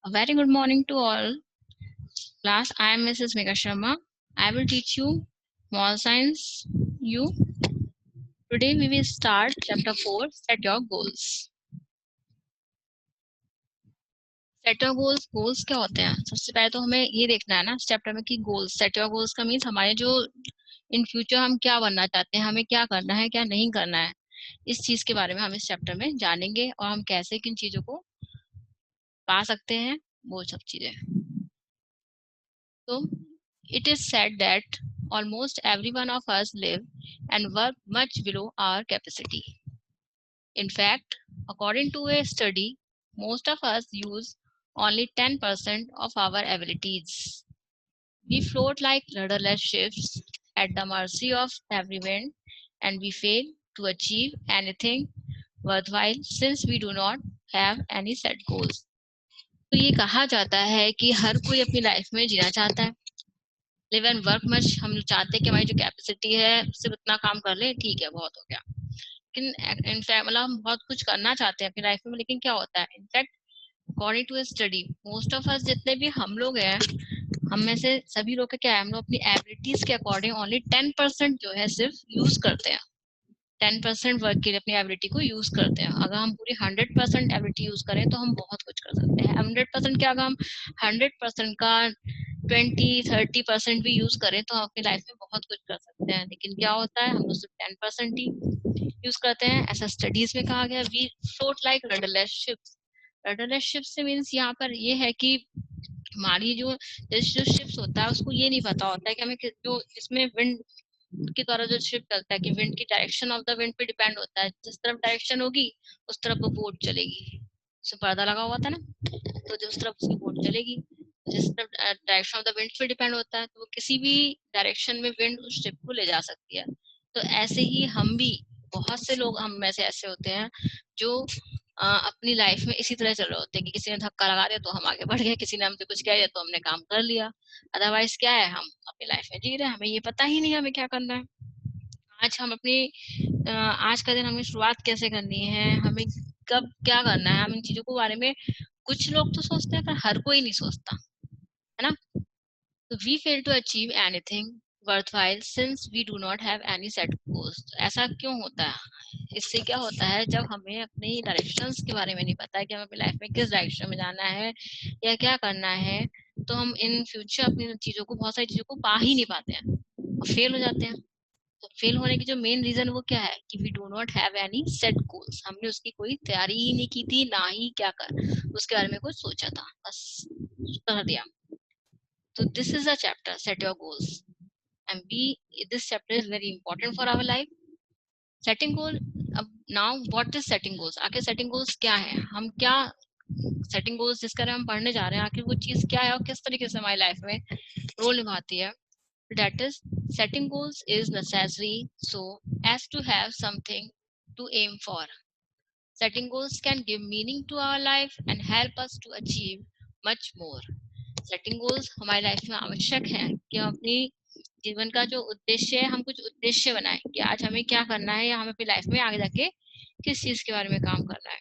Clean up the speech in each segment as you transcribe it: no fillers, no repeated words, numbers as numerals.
A very good morning to all. Class, I am Mrs. Megha Sharma. I will teach you Moral Science U. Today we will start chapter 4, Set Your Goals. Set your goals, goals क्या होते हैं? सबसे पहले तो हमें ये देखना है ना इस चैप्टर में कि गोल्स, सेट योर गोल्स का मीन्स हमारे जो इन फ्यूचर हम क्या बनना चाहते हैं, हमें क्या करना है, क्या नहीं करना है, इस चीज के बारे में हम इस चैप्टर में जानेंगे और हम कैसे किन चीजों को पा सकते हैं, वो सब चीजें. So, it is said that almost every one of us live and work much below our capacity. In fact, according to a study, most of us use only 10% of our abilities. We float like rudderless ships at the mercy of every wind, and we fail to achieve anything worthwhile since we do not have any set goals. तो ये कहा जाता है कि हर कोई अपनी life में जीना चाहता है, लिव एंड वर्क मच. हम चाहते हैं कि हमारी जो कैपेसिटी है सिर्फ उतना काम कर ले, ठीक है, बहुत हो गया. लेकिन इनफैक्ट मतलब हम बहुत कुछ करना चाहते हैं अपनी लाइफ में, लेकिन क्या होता है in fact according to study most of us जितने भी हम लोग हैं, हम में से सभी लोग का क्या है, हम लोग अपनी एबिलिटीज के अकॉर्डिंग ओनली 10% जो है सिर्फ यूज करते हैं. 10% वर्क के लिए अपनी एबिलिटी को यूज करते हैं. अगर हम पूरी 100% एबिलिटी यूज करें तो हम बहुत कुछ कर सकते हैं. 100% क्या, अगर हम 100% का 20-30% भी यूज करें तो हम अपनी लाइफ में बहुत कुछ कर सकते हैं. लेकिन क्या होता है, हम लोग सिर्फ 10% ही यूज करते हैं. ऐसा स्टडीज में कहा गया, we float like rudderless ships. Rudderless ships से मीन्स यहाँ पर ये है कि हमारी जो शिप्स होता है उसको ये नहीं पता होता है कि हमें जो इसमें विंड के द्वारा जो शिप चलता है कि विंड की डायरेक्शन ऑफ द विंड पे डिपेंड होता है. जिस तरफ डायरेक्शन होगी उस तरफ वो बोट चलेगी. उसमें पर्दा लगा हुआ था ना, तो जिस तरफ उसकी बोट चलेगी, जिस तरफ डायरेक्शन ऑफ द विंड पे डिपेंड होता है तो वो किसी भी डायरेक्शन में विंड उस शिप को ले जा सकती है. तो ऐसे ही हम भी, बहुत से लोग हम में से ऐसे होते हैं जो अपनी लाइफ में इसी तरह चल रहे होते हैं कि किसी ने धक्का लगा दिया तो हम आगे बढ़ गए, किसी ने हमसे कुछ कह दिया तो हमने काम कर लिया. अदरवाइज क्या है, हम अपनी लाइफ में जी रहे हैं, हमें ये पता ही नहीं हमें क्या करना है. आज हम अपनी आज का दिन हमें शुरुआत कैसे करनी है, हमें कब क्या करना है, हम इन चीजों के बारे में कुछ लोग तो सोचते हैं पर हर कोई नहीं सोचता है ना. तो we fail to achieve anything worthwhile since we do not have any set goals. ऐसा क्यों होता है? इससे क्या होता है, जब हमें अपनी डायरेक्शंस के बारे में नहीं पता है कि हमें अपनी लाइफ में किस डायरेक्शन में जाना है या क्या करना है, तो हम इन फ्यूचर अपनी चीजों को, बहुत सारी चीजों को पा ही नहीं पाते हैं और फेल हो जाते हैं. तो फेल होने की जो मेन रीजन वो क्या है कि we do not have any set goals. हमने उसकी कोई तैयारी ही नहीं की थी, ना ही क्या कर उसके बारे में कुछ सोचा था, बस कर दिया. So this is a chapter, set your goals, and this chapter is very important for our life. Setting goal. अब now what is setting goals? आखिर setting goals क्या है, हम क्या setting goals जिसका हम पढ़ने जा रहे हैं, आखिर वो चीज क्या है और किस तरीके से हमारी लाइफ में रोल निभाती है. That is, setting goals is necessary so as to have something to aim for. Setting goals can give meaning to our life and help us to achieve much more. Setting goals हमारी life में आवश्यक है कि हम अपनी जीवन का जो उद्देश्य है, हम कुछ उद्देश्य बनाएं कि आज हमें क्या करना है या हमें अपनी लाइफ में आगे जाके किस चीज के बारे में काम करना है.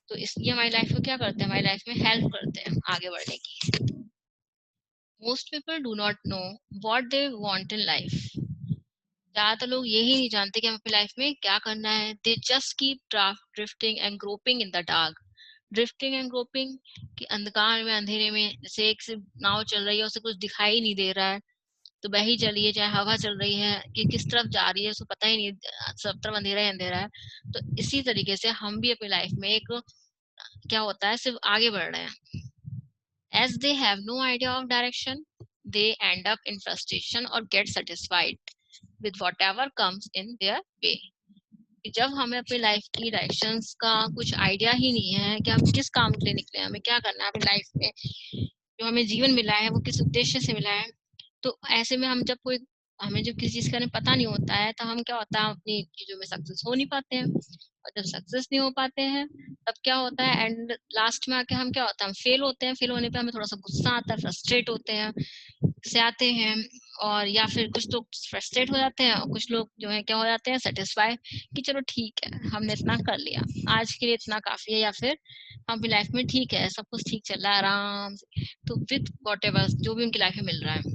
तो इसलिए हमारी लाइफ को क्या करते हैं, हमारी लाइफ में हेल्प करते हैं आगे बढ़ने की. Most people do not know what they want in life. ज्यादातर लोग यही नहीं जानते कि हमें अपनी लाइफ में क्या करना है. They just keep drifting and groping in the dark. Drifting and groping कि अंधकार में, अंधेरे में, जैसे एक से नाव चल रही है उसे कुछ दिखाई नहीं दे रहा है तो बही चलिए, चाहे हवा चल रही है कि किस तरफ जा रही है उसको पता ही नहीं, सब तरफ अंधेरा ही अंधेरा है. तो इसी तरीके से हम भी अपनी लाइफ में एक क्या होता है, सिर्फ आगे बढ़ रहे हैं. As they have no idea of direction, they end up in frustration or get satisfied with whatever comes in their way. जब हमें अपनी लाइफ की डायरेक्शंस का कुछ आइडिया ही नहीं है कि हम किस काम के लिए निकले, हमें क्या करना है अपनी लाइफ में, जो हमें जीवन मिला है वो किस उद्देश्य से मिला है, तो ऐसे में हम जब कोई, हमें जब किसी चीज का पता नहीं होता है तो हम क्या होता है अपनी चीजों में सक्सेस हो नहीं पाते हैं. और जब सक्सेस नहीं हो पाते हैं तब क्या होता है, एंड लास्ट में आके हम क्या होता है, हम फेल होते हैं. फेल होने पे हमें थोड़ा सा गुस्सा आता है, फ्रस्ट्रेट होते हैं, से आते हैं, और या फिर कुछ लोग फ्रस्ट्रेट हो जाते हैं और कुछ लोग जो है क्या हो जाते हैं सेटिस्फाई कि चलो ठीक है हमने इतना कर लिया, आज के लिए इतना काफी है, या फिर हम भी लाइफ में ठीक है सब कुछ ठीक चल रहा है आराम से, तो विथ वॉट एवर जो भी उनकी लाइफ में मिल रहा है।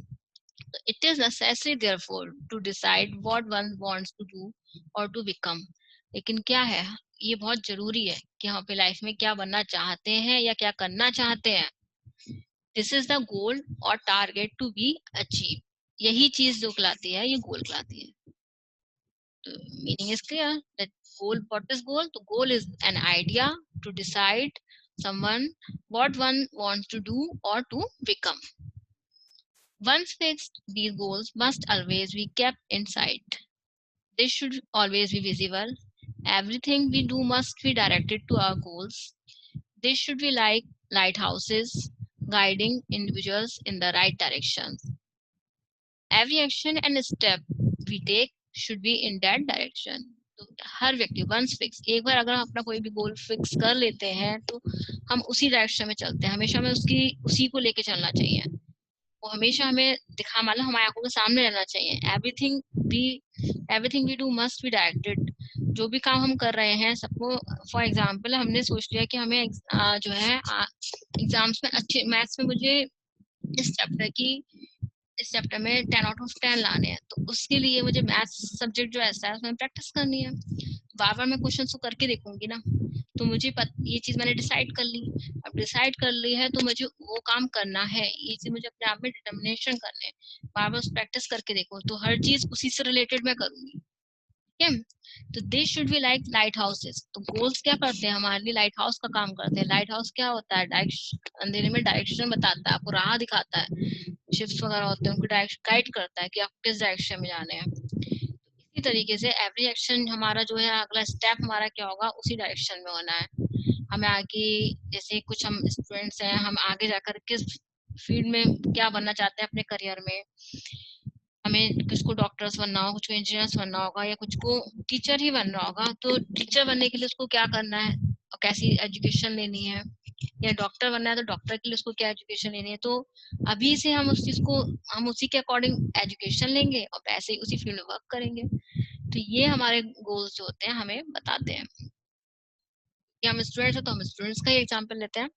तो it is necessary therefore to decide what one wants to do और टू बिकम। लेकिन क्या है, ये बहुत जरूरी है कि हम अपनी लाइफ में क्या बनना चाहते हैं या क्या करना चाहते हैं। दिस इज द गोल और टारगेट टू बी अचीव। यही चीज जो कहलाती है ये गोल कहलाती है। तो meaning is clear that goal, what is goal? तो goal is an idea to decide someone what one wants to do or to become. Once fixed, these goals must always be kept in sight. They should always be visible. Everything we do must be directed to our goals. They should be like lighthouses, guiding individuals in the right direction. Every action and step we take should be in that direction. तो हर व्यक्ति once fix, एक बार अगर हम अपना कोई भी गोल fix कर लेते हैं तो हम उसी डायरेक्शन में चलते हैं, हमेशा हमें उसकी उसी को लेके चलना चाहिए। वो हमेशा हमें दिखा, मतलब हमारे आंखों के सामने रहना चाहिए। Everything we do must be directed. जो भी काम हम कर रहे हैं सबको, फॉर एग्जांपल हमने सोच लिया कि हमें जो है एग्जाम्स में अच्छे मैथ्स में मुझे इस चैप्टर में 10 आउट ऑफ 10 लाने हैं, तो उसके लिए मुझे मैथ्स सब्जेक्ट जो ऐसा है उसमें प्रैक्टिस करनी है। बार बार मैं क्वेश्चन तो करके देखूंगी ना, तो मुझे ये चीज मैंने डिसाइड कर ली। अब डिसाइड कर ली है तो मुझे वो काम करना है, ये चीज मुझे अपने आप में डिटर्मिनेशन करने है। बार बार प्रैक्टिस करके देखो तो हर चीज उसी से रिलेटेड मैं करूंगी। ठीक है, तो they should be like light houses. तो गोल्स क्या करते हैं, हमारे लिए लाइट हाउस का काम करते हैं। लाइट हाउस क्या होता है? डायरेक्शन, अंधेरे में डायरेक्शन बताता है, आपको राह दिखाता है। शिप्स वगैरह होते हैं उनको डायरेक्शन गाइड करता है कि आप किस डायरेक्शन में जाने हैं। इसी तरीके से एवरी एक्शन हमारा जो है, अगला स्टेप हमारा क्या होगा, उसी डायरेक्शन में होना है। हमें आगे, जैसे कुछ हम स्टूडेंट्स हैं, हम आगे जाकर किस फील्ड में क्या बनना चाहते हैं अपने करियर में, हमें कुछ को डॉक्टर्स बनना होगा, कुछ को इंजीनियर्स बनना होगा, या कुछ को टीचर ही बनना होगा। तो टीचर बनने के लिए उसको क्या करना है और कैसी एजुकेशन लेनी है, या डॉक्टर बनना है तो डॉक्टर के लिए उसको क्या एजुकेशन लेनी है। तो अभी से हम उस चीज को, हम उसी के अकॉर्डिंग एजुकेशन लेंगे और पैसे उसी फील्ड में वर्क करेंगे। तो ये हमारे गोल्स जो होते हैं हमें बताते हैं कि हम स्टूडेंट्स हैं तो हम स्टूडेंट्स का ही एग्जाम्पल लेते हैं।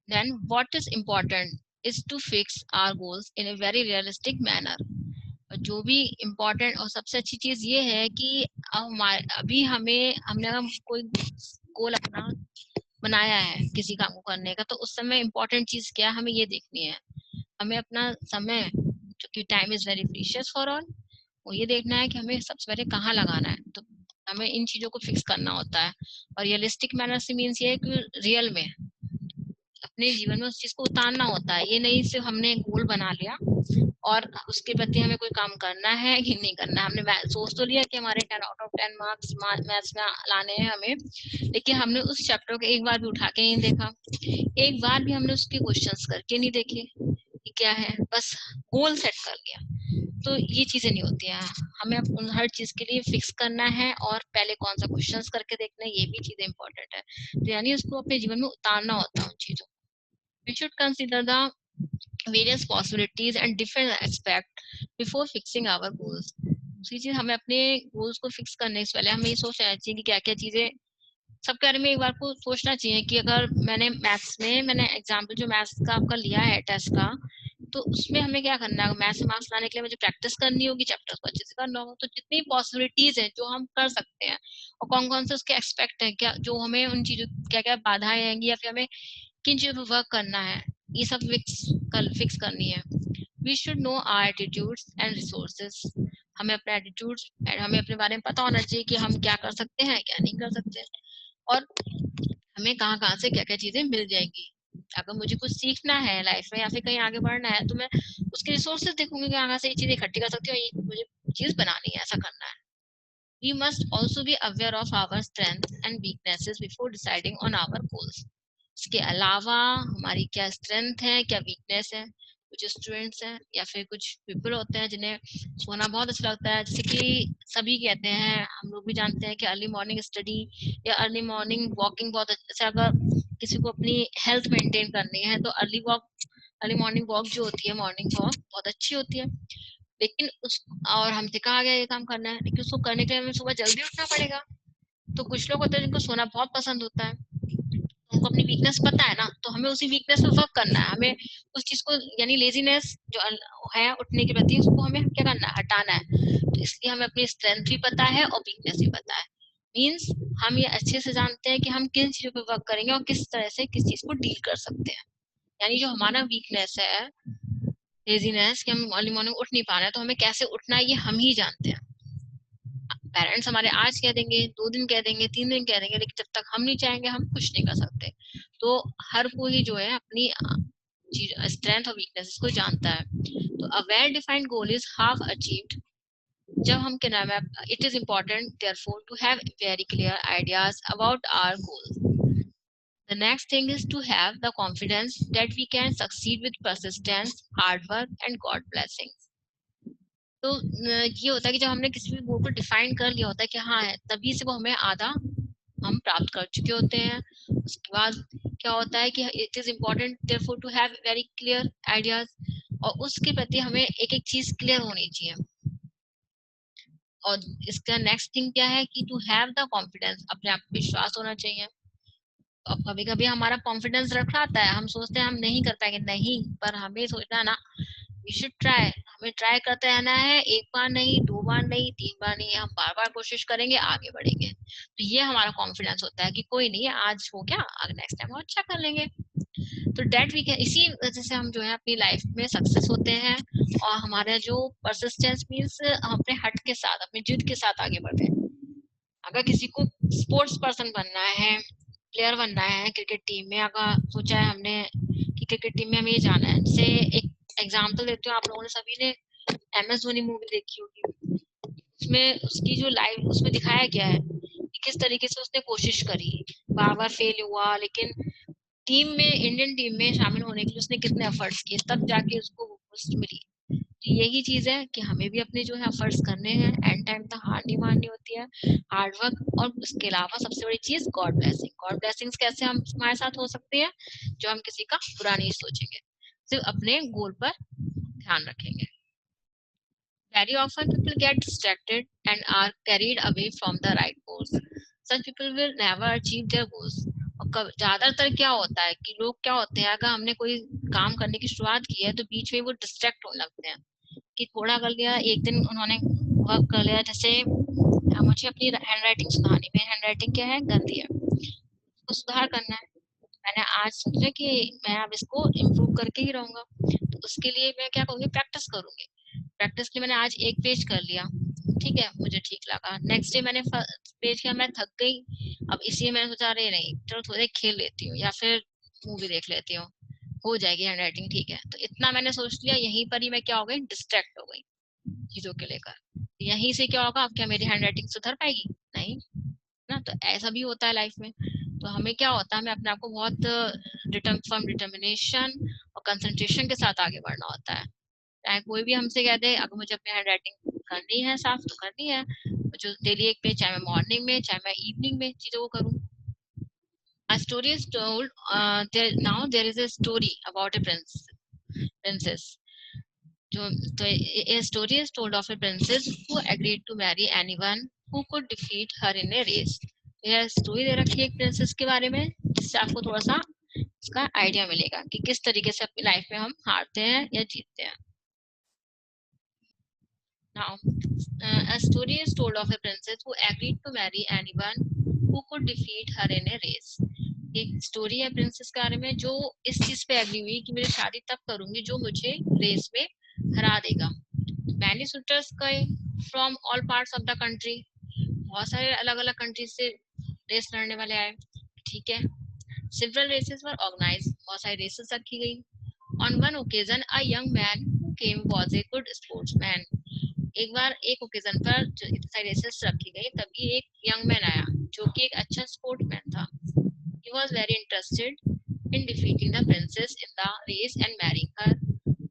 Then what is important is to fix our goals in a very realistic manner. जो भी इम्पोर्टेंट और सबसे अच्छी चीज ये है कि अभी हमने अगर कोई गोल अपना बनाया है किसी काम को करने का, तो उस समय इम्पोर्टेंट चीज क्या है, हमें ये देखनी है। हमें अपना समय, क्योंकि time is very precious for all, वो ये देखना है कि हमें सबसे पहले कहाँ लगाना है। तो हमें इन चीजों को फिक्स करना होता है। और रियलिस्टिक मैनर से मीन्स ये है कि रियल में अपने जीवन में उस चीज को उतारना होता है। ये नहीं सिर्फ हमने गोल बना लिया और उसके प्रति हमें कोई काम करना है कि नहीं करना है। हमने सोच तो लिया कि हमारे 10 आउट ऑफ 10 मार्क्स मैथ्स में लाने हैं हमें, लेकिन हमने उस चैप्टर को एक बार भी उठा के नहीं देखा, एक बार भी हमने उसके क्वेश्चंस करके नहीं देखे कि क्या है, बस गोल सेट कर लिया। तो ये चीजें नहीं होती हैं। हमें उन हर चीज के लिए फिक्स करना है और पहले कौन सा क्वेश्चंस करके देखना है, ये भी चीजें इंपॉर्टेंट है। तो यानी उसको अपने जीवन में उतारना होता है उन चीजों। We should consider the various possibilities and different aspect before fixing our goals. दूसरी चीज, हमें अपने गोल्स को फिक्स करने से पहले हमें ये सोचना चाहिए कि क्या क्या चीजें, सब बारे में एक बार को सोचना चाहिए कि अगर मैंने एग्जाम्पल जो मैथ्स का आपका लिया है टेस्ट का, तो उसमें हमें क्या करना है, मैथ्स से मार्क्स लाने के लिए मुझे प्रैक्टिस करनी होगी, चैप्टर्स को अच्छे से करना होगा। तो जितनी पॉसिबिलिटीज है जो हम कर सकते हैं और कौन कौन से उसके एक्सपेक्ट है, क्या जो हमें उन चीजों, क्या क्या बाधाएं आएंगी या फिर हमें किन चीजों पर वर्क करना है, ये सब फिक्स करनी है। We should know our attitudes and resources. हमें अपने एटीट्यूड्स, हमें अपने बारे में पता होना चाहिए कि हम क्या कर सकते हैं क्या नहीं कर सकते, और हमें कहाँ कहाँ से क्या क्या चीजें मिल जाएंगी। अगर मुझे कुछ सीखना है लाइफ में या फिर कहीं आगे बढ़ना है, तो मैं उसके रिसोर्सेज देखूंगी कि कहाँ से ये चीज इकट्ठी कर सकती हूँ, ये मुझे चीज बनानी है, ऐसा करना है। We must also be aware of our strengths and weaknesses before deciding on our goals. इसके अलावा हमारी क्या स्ट्रेंथ है क्या वीकनेस है। कुछ स्टूडेंट्स हैं या फिर कुछ पीपल होते हैं जिन्हें सोना बहुत अच्छा लगता है, जैसे कि सभी कहते हैं, हम लोग भी जानते हैं कि अर्ली मॉर्निंग स्टडी या अर्ली मॉर्निंग वॉकिंग बहुत अच्छा। अगर किसी को अपनी हेल्थ मेंटेन करनी है तो early walk early morning walk जो होती है, मॉर्निंग वॉक बहुत अच्छी होती है, लेकिन उस और हमसे कहा गया ये काम करना है, लेकिन उसको करने के लिए हमें सुबह जल्दी उठना पड़ेगा। तो कुछ लोग होते हैं जिनको सोना बहुत पसंद होता है, उनको अपनी वीकनेस पता है ना, तो हमें उसी वीकनेस पे वर्क करना है। हमें उस चीज को, यानी लेजीनेस जो है उठने के प्रति, उसको हमें क्या करना है, हटाना है। तो इसलिए हमें अपनी स्ट्रेंथ भी पता है और वीकनेस भी पता है। मीन्स हम ये अच्छे से जानते हैं कि हम किन चीजों पे वर्क करेंगे और किस तरह से किस चीज को डील कर सकते हैं। यानी जो हमारा वीकनेस है, लेजीनेस, कि हम अर्ली मॉर्निंग उठ नहीं पा रहे हैं, तो हमें कैसे उठना है ये हम ही जानते हैं। पेरेंट्स हमारे आज कह देंगे, 2 दिन कह देंगे, 3 दिन कह देंगे, लेकिन जब तक हम नहीं चाहेंगे हम कुछ नहीं कर सकते। तो हर कोई जो है अपनी स्ट्रेंथ और वीकनेस को जानता है। तो a well defined goal is half achieved. जब हम क्या नाम है, it is important therefore to have very clear ideas about our goals. The next thing is to have the confidence that we can succeed with persistence, hard work, and God blessings. तो ये होता है कि जब हमने किसी भी गोल को डिफाइन कर लिया होता है कि हाँ है, तभी से वो हमें आधा हम प्राप्त कर चुके होते हैं। उसके बाद क्या होता है कि it is important therefore to have very clear ideas, और उसके प्रति हमें एक एक चीज क्लियर होनी चाहिए। और इसका नेक्स्ट थिंग क्या है कि टू हैव द कॉन्फिडेंस, अपने आप पे विश्वास होना चाहिए। अब कभी कभी हमारा कॉन्फिडेंस रखलाता है, हम सोचते हैं हम नहीं कर पाएंगे, नहीं, पर हमें सोचना ना, वी शुड ट्राई, हमें ट्राई करते रहना है, 1 बार नहीं, 2 बार नहीं, 3 बार नहीं, हम बार बार कोशिश करेंगे, आगे बढ़ेंगे। तो ये हमारा कॉन्फिडेंस होता है कि कोई नहीं, आज हो गया, नेक्स्ट टाइम और अच्छा कर लेंगे। तो डेट वी कैन, इसी वजह से हम जो है अपनी लाइफ में सक्सेस होते हैं, और हमारा जो परसिस्टेंस मीन्स हम अपने हट के साथ, अपनी जिद के साथ आगे बढ़ते हैं। अगर किसी को स्पोर्ट्स पर्सन बनना है, प्लेयर बनना है क्रिकेट टीम में, अगर सोचा है हमने कि क्रिकेट टीम में हमें ये जाना है, जैसे एक एग्जाम्पल देती हूँ, आप लोगों ने सभी ने MS धोनी मूवी देखी होगी। उसमें उसकी जो लाइफ, उसमें दिखाया गया है कि किस तरीके से उसने कोशिश करी, बार बार फेल हुआ, लेकिन टीम में, इंडियन टीम में शामिल होने के लिए उसने कितने एफर्ट्स किए, तब जाके उसको वो पोस्ट मिली। तो यही चीज है कि हमें भी अपने जो है एफर्ट्स करने हैं, एंड टाइम तक हार नहीं माननी होती है, हार्ड वर्क। और उसके अलावा सबसे बड़ी चीज गॉड ब्लेसिंग। गॉड ब्लेसिंग्स कैसे हम हमारे साथ हो सकते हैं, जो हम किसी का बुरा नहीं सोचेंगे, सिर्फ अपने गोल पर ध्यान रखेंगे। Very often people get distracted and are carried away from the right goals. Such people will never achieve their goals. और ज्यादातर क्या होता है कि लोग क्या होते हैं, अगर हमने कोई काम करने की शुरुआत की है तो बीच में वो डिस्ट्रैक्ट होने लगते हैं, कि थोड़ा कर लिया, एक दिन उन्होंने वर्क कर लिया, जैसे मुझे अपनी हैंड राइटिंग सुधारनी, मेरी हैंड राइटिंग क्या है, गंदी है, उसको सुधार करना है। मैंने आज सोचा कि मैं अब इसको इम्प्रूव करके ही रहूंगा, तो उसके लिए मैं क्या करूंगी, प्रैक्टिस करूंगी। प्रैक्टिस के लिए मैंने आज 1 पेज कर लिया, ठीक है, मुझे ठीक लगा। नेक्स्ट डे मैंने पेज किया, मैं थक गई, अब इसलिए मैंने सोचा अरे नहीं, चलो थोड़ी देर खेल लेती हूँ या फिर मूवी देख लेती हूँ, हो जाएगी हैंड राइटिंग ठीक है। तो इतना मैंने सोच लिया, यहीं पर ही मैं क्या हो गई, डिस्ट्रैक्ट हो गई चीजों के लेकर। यहीं से क्या होगा, अब क्या मेरी हैंड राइटिंग सुधर पाएगी, नहीं ना। तो ऐसा भी होता है लाइफ में। तो हमें क्या होता है, हमें अपने आप को बहुत डिटर्मिनेशन और कंसंट्रेशन के साथ आगे बढ़ना होता है। चाहे कोई भी हमसे कह दे, अगर मुझे अपनी हैंड राइटिंग करनी है साफ, तो करनी है, जो डेली 1 पेज, चाहे मैं मॉर्निंग में चाहे मैं इवनिंग में चीजों को करूँ। A story is told, now there is a story about a princess. So a story is told of a princess who agreed to marry anyone who could defeat her in a race. यह story they रखी है एक princess के बारे में, जिससे आपको थोड़ा सा इसका आइडिया मिलेगा कि किस तरीके से अपनी लाइफ में हम हारते हैं या जीतते हैं। Now, a story is told of a princess who agreed to marry anyone who could defeat her in a race. एक स्टोरी है प्रिंसेस के बारे में, जो इस चीज पे एग्री हुई कि मेरी शादी तब करूंगी जो मुझे रेस में हरा देगा। Many suitors came from all parts of the country. बहुत सारे अलग अलग कंट्री से रेस लड़ने वाले आए, ठीक है। Several races were organized. बहुत सारी रेसेस रखी गई। On one occasion, a young man who came was a good sportsman. एक बार एक ओकेजन पर जो इतनी सारी रेसेस रखी गई, तभी एक यंग मैन आया जो कि एक अच्छा स्पोर्ट्समैन था। He was very interested in defeating the princess in the race and marrying her.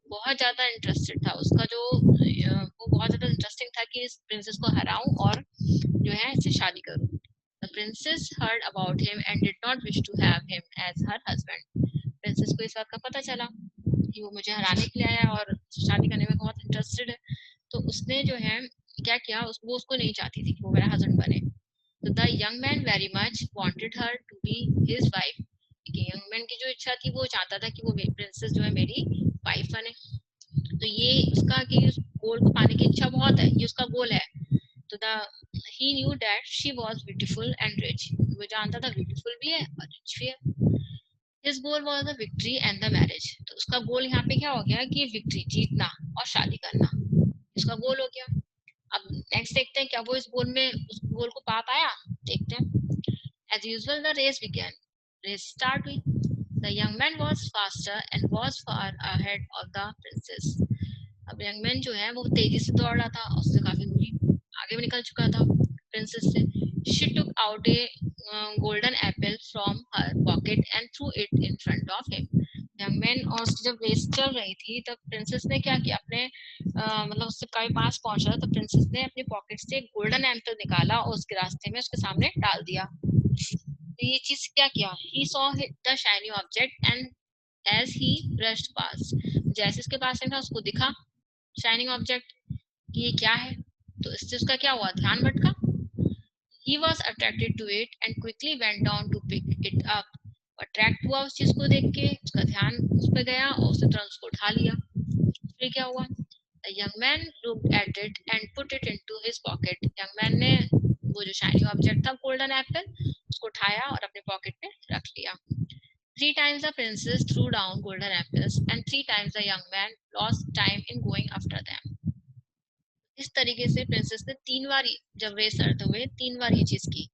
बहुत ज्यादा इंटरेस्टेड था उसका, जो वो बहुत ज्यादा इंटरेस्टिंग था कि इस प्रिंसेस को हराऊं और जो है इससे शादी करूं। The princess heard about him and did not wish to have him as her husband. Princess को इस बात का पता चला। कि वो मुझे हराने के लिए आया है और शादी करने में बहुत इंटरेस्टेड है। तो उसने जो है क्या किया, वो उसको नहीं चाहती थी कि वो मेरा हस्बैंड बने। तो the young man very much wanted her to be his wife. Young man की जो इच्छा थी, वो चाहता था कि वो प्रिंसेस जो है मेरी वाइफ बने। तो ये उसका कि गोल को पाने की इच्छा बहुत है, ये उसका गोल है। तो he knew that she was beautiful and rich. वो जानता था ब्यूटीफुल भी है और रिच भी है। His goal was the victory and the marriage. तो उसका गोल यहाँ पे क्या हो गया कि विक्ट्री, जीतना और शादी करना, इसका गोल हो गया। अब नेक्स्ट देखते हैं क्या वो इस गोल में उस गोल को पा पाया, देखते हैं। As usual, the race began. Race start हुई। The young man was faster and was far ahead of the princess. अब यंग मैन जो है वो तेजी से दौड़ रहा था, उससे काफी दूरी आगे भी निकल चुका था प्रिंसेस से। She took out a golden apple from her pocket and threw it in front of him. Young man और उसकी जब रेस चल रही थी तब प्रिंसेस ने क्या किया, अपने मतलब उससे काफी पास पहुंचा तो प्रिंसेस ने अपनी पॉकेट से एक गोल्डन एप्पल निकाला और उसके रास्ते में उसके सामने डाल दिया। तो ये चीज क्या किया, he saw the shiny object and as he brushed past, जैसे उसके पास में था उसको दिखा शाइनिंग ऑब्जेक्ट कि ये क्या है, तो इससे उसका क्या हुआ, ध्यान भटका। He was attracted to it and quickly went down to pick it up. Attract हुआ उस चीज को देख के, उसका ध्यान उस पर गया और उसने तुरंत उसको उठा लिया। फिर क्या हुआ, The young man looked at it and put it into his pocket. Young man ने वो जो शाइनिंग ऑब्जेक्ट था गोल्डन एप्पल, उसको उठाया और अपने पॉकेट में रख लिया। 3 times the princess threw down golden apples and 3 times the young man lost time in going after them. इस तरीके से प्रिंसेस ने 3 बार, जब रेस लड़ते हुए 3 बार ये चीज की,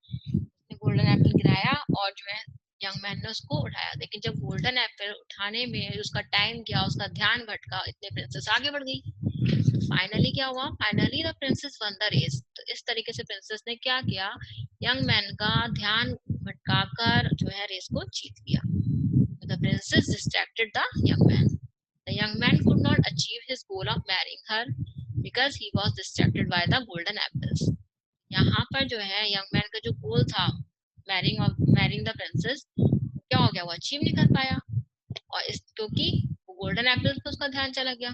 गोल्डन एप्पल गिराया और जो है यंग मैन ने उसको उठाया। लेकिन जब गोल्डन एप्पल उठाने में उसका टाइम गया, उसका ध्यान भटका, इतने प्रिंसेस आगे बढ़ गई। फाइनली क्या हुआ, finally the princess won the race. तो इस तरीके से प्रिंसेस ने क्या किया, यंग मैन का ध्यान भटकाकर जो है रेस को जीत लिया। The princess distracted the young man. The young man could not achieve his goal of marrying her because he was distracted by the golden apples. यहाँ पर जो है यंग मैन का जो गोल था मैरिंग द प्रिंसेस, क्या हो गया, वो अचीव नहीं कर पाया और इस क्योंकि गोल्डन एप्पल पे उसका ध्यान चला गया।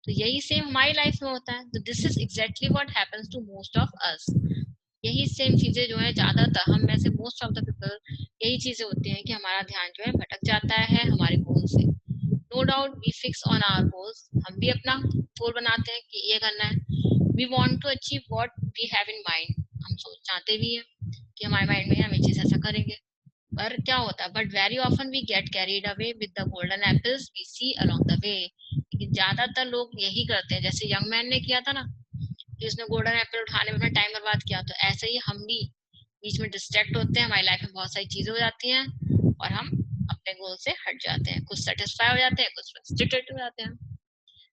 तो यही सेम हमारी लाइफ में होता है। तो this is exactly what happens to most of us. यही सेम चीजें जो है ज्यादातर हम में से मोस्ट ऑफ द पीपल, यही चीजें होती हैं कि हमारा ध्यान जो है भटक जाता है हमारे गोल से। No doubt we fix on our goals, हम भी अपना गोल बनाते हैं कि ये करना है। We want to achieve what we have in mind, हम सोच चाहते भी हैं कि हमारे माइंड में हम ये चीज ऐसा करेंगे। पर क्या होता है, but very often we get carried away with the golden apples we see along the way. लेकिन ज्यादातर लोग यही करते हैं, जैसे यंग मैन ने किया था ना, कि उसने गोल्डन एप्पल उठाने में अपना टाइम बर्बाद किया, तो ऐसे ही हम भी बीच में डिस्ट्रैक्ट होते हैं, हमारी लाइफ में बहुत सारी चीजें हो जाती हैं और हम अपने गोल से हट जाते हैं, कुछ सेटिस्फाई हो जाते हैं, कुछ फ्रस्ट्रेटेड हो जाते हैं।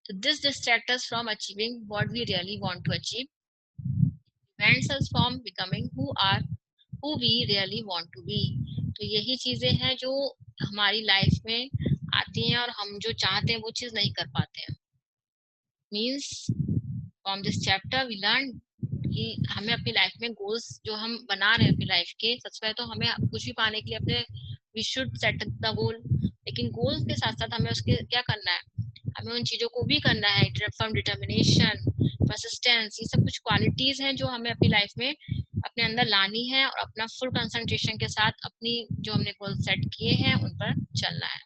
तो this distract us from achieving what we really want to achieve, prevents us from becoming who we really want to be. तो यही चीजें हैं जो हमारी लाइफ में आती हैं और हम जो चाहते हैं वो चीज नहीं कर पाते हैं। Means from this chapter we learn कि हमें अपनी लाइफ में गोल्स जो हम बना रहे हैं अपनी लाइफ के, सबसे पहले तो हमें कुछ भी पाने के लिए अपने we should set the goal, लेकिन गोल्स के साथ साथ हमें उसके क्या करना है, हमें उन चीजों को भी करना है। फ्रॉम डिटर्मिनेशन, परसिस्टेंस, ये सब कुछ क्वालिटीज हैं जो हमें अपनी लाइफ में अपने अंदर लानी है और अपना फुल कंसंट्रेशन के साथ अपनी जो हमने गोल सेट किए हैं उन पर चलना है।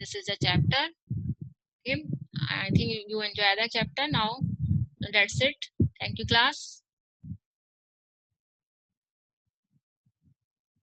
This is a chapter, okay? I think you enjoy the chapter now. That's it. Thank you, class.